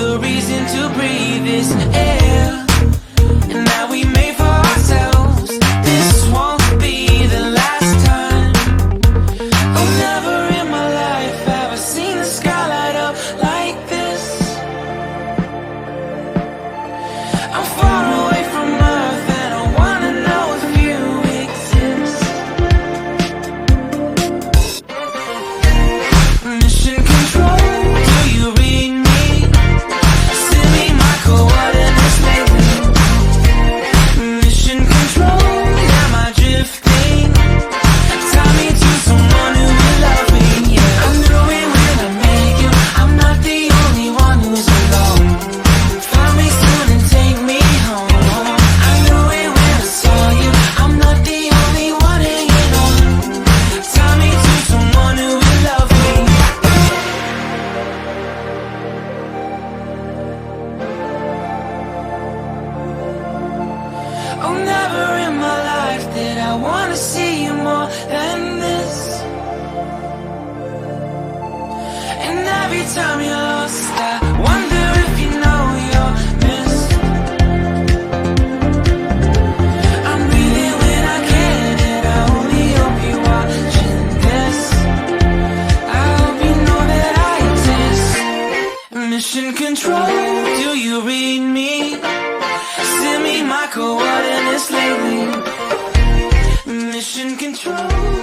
the reason to breathe this air, and that we made for ourselves. This won't be the last time. Oh, never in my life have I seen the sky light up like this. I'm far away from Earth and I wanna know if you exist. Mission control, do you read me? Send me my coordinates lately. Mission control, am I drifting? Tie me to someone who will love me, yeah. I knew it when I met you, I'm not the only one who's alone. Find me soon and take me home. I knew it when I saw you, I'm not the only one hanging on. Tie me to someone who will love me. Oh, never in my life did I wanna see you more than this. And every time you're lost, I wonder if you know you're missed. I'm breathing when I can, and I only hope you're watching this. I hope you know that I exist. Mission control, do you read me? Send me my coordinates lately. Mission control.